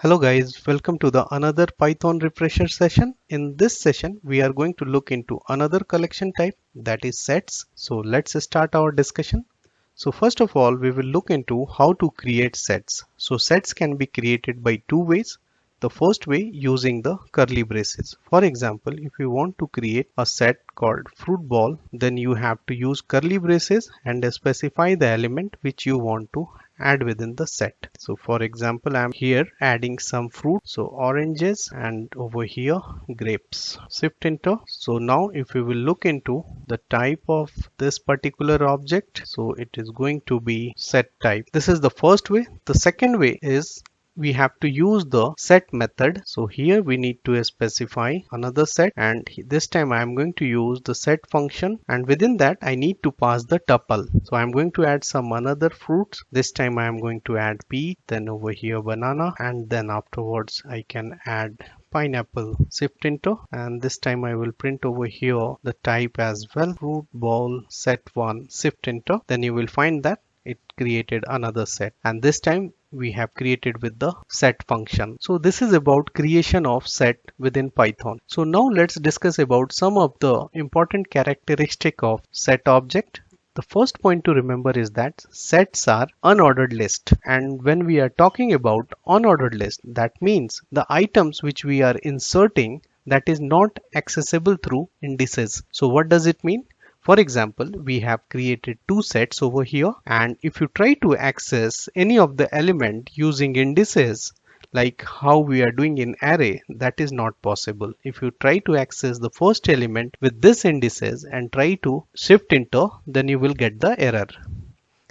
Hello guys, welcome to the another Python refresher session. In this session, we are going to look into another collection type, that is sets. So let's start our discussion. So first of all, we will look into how to create sets. So sets can be created by two ways. The first way, using the curly braces. For example, if you want to create a set called fruit ball, then you have to use curly braces and specify the element which you want to add within the set. So for example, I'm here adding some fruit, so oranges, and over here grapes. Shift enter. So now if we will look into the type of this particular object, so it is going to be set type. This is the first way. The second way is we have to use the set method. So here we need to specify another set, and this time I am going to use the set function, and within that I need to pass the tuple. So I am going to add some another fruits. This time I am going to add peach, then over here banana, and then afterwards I can add pineapple. Shift enter, and this time I will print over here the type as well, fruit ball set1. Shift enter, then you will find that it created another set, and this time we have created with the set function. So this is about creation of set within Python. So now let's discuss about some of the important characteristic of set object. The first point to remember is that sets are unordered list, and when we are talking about unordered list, that means the items which we are inserting that is not accessible through indices. So what does it mean? For example, we have created two sets over here, and if you try to access any of the element using indices, like how we are doing in array, that is not possible. If you try to access the first element with this indices and try to shift enter, then you will get the error.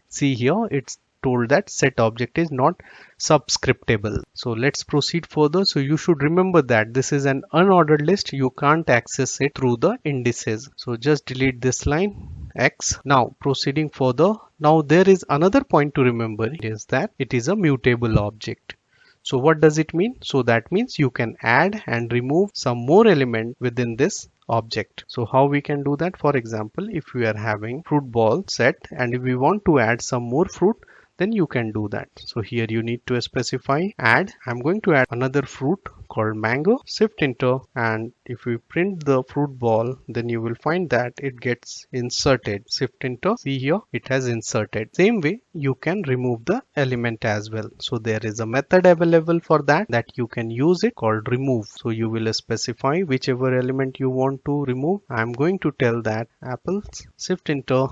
See here, it's told that set object is not subscriptable. So let's proceed further. So you should remember that this is an unordered list. You can't access it through the indices. So just delete this line X. Now proceeding further. Now there is another point to remember, is that it is a mutable object. So what does it mean? So that means you can add and remove some more element within this object. So how we can do that? For example, if we are having fruit ball set and if we want to add some more fruit, then you can do that. So here you need to specify add. I'm going to add another fruit called mango. Shift enter, and if we print the fruit ball, then you will find that it gets inserted. Shift enter. See here, it has inserted. Same way you can remove the element as well. So there is a method available for that you can use it called remove. So you will specify whichever element you want to remove. I'm going to tell that apples. Shift enter,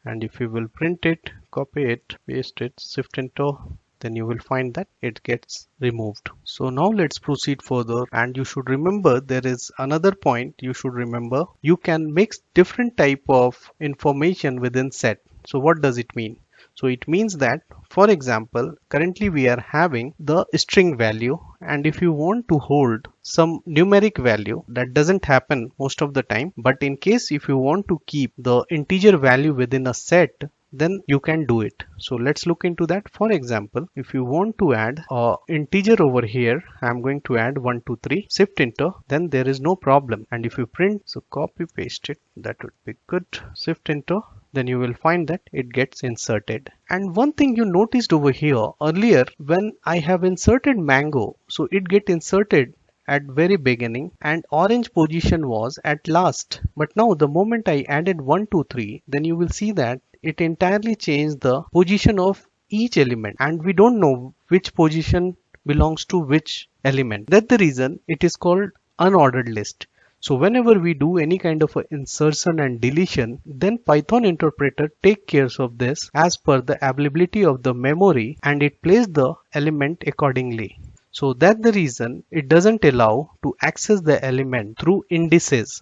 and if you will print it, copy it, paste it, shift enter, then you will find that it gets removed. So now let's proceed further, and you should remember there is another point you should remember. You can mix different type of information within set. So what does it mean? So it means that, for example, currently we are having the string value, and if you want to hold some numeric value, that doesn't happen most of the time, but in case if you want to keep the integer value within a set, then you can do it. So let's look into that. For example, if you want to add a integer over here, I'm going to add 1 2 3, shift enter, then there is no problem. And if you print, so copy paste it, that would be good, shift enter, then you will find that it gets inserted. And one thing you noticed over here, earlier when I have inserted mango, so it get inserted at very beginning and orange position was at last. But now the moment I added 1 2 3, then you will see that it entirely changed the position of each element, and we don't know which position belongs to which element. That's the reason it is called unordered list. So whenever we do any kind of a insertion and deletion, then Python interpreter take care of this as per the availability of the memory, and it places the element accordingly. So that's the reason it doesn't allow to access the element through indices.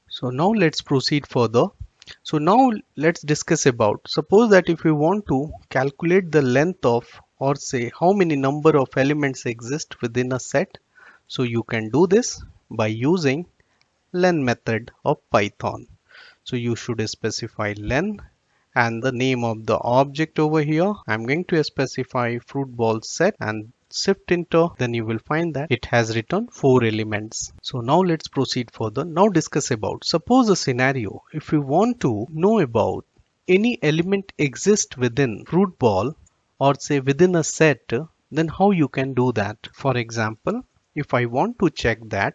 So now let's proceed further. So now let's discuss about, suppose that if you want to calculate the length of, or say how many number of elements exist within a set, so you can do this by using len method of Python. So you should specify len and the name of the object over here. I'm going to specify fruit ball set and shift enter, then you will find that it has written 4 elements. So now let's proceed further. Now discuss about, suppose a scenario, if you want to know about any element exist within fruit ball or say within a set then how you can do that? For example, if I want to check that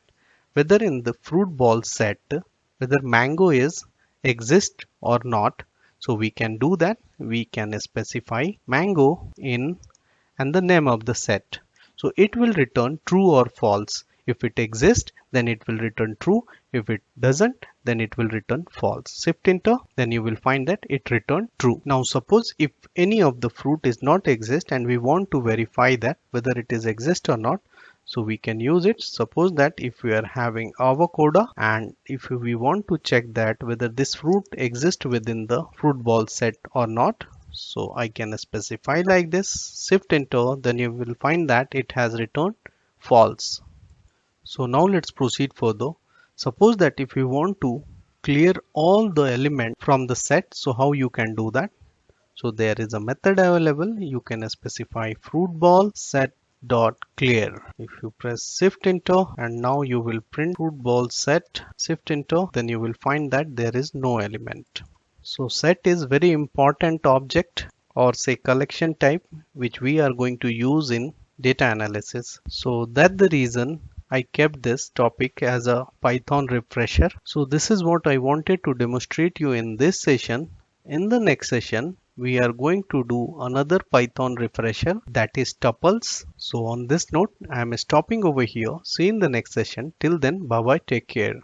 whether in the fruit ball set whether mango is exist or not, so we can do that. We can specify mango in and the name of the set. So it will return true or false. If it exists, then it will return true. If it doesn't, then it will return false. Shift enter, then you will find that it returned true. Now suppose if any of the fruit is not exist and we want to verify that whether it is exist or not, so we can use it. Suppose that if we are having avocado and if we want to check that whether this fruit exists within the fruit ball set or not, so I can specify like this, shift enter, then you will find that it has returned false. So now let's proceed further. Suppose that if you want to clear all the elements from the set, so how you can do that? So there is a method available. You can specify fruit ball set dot clear. If you press shift enter and now you will print fruit ball set, shift enter, then you will find that there is no element. So set is very important object or say collection type which we are going to use in data analysis. So that's the reason I kept this topic as a Python refresher. So this is what I wanted to demonstrate you in this session. In the next session, we are going to do another Python refresher, that is tuples. So on this note, I am stopping over here. See you in the next session. Till then, bye bye, take care.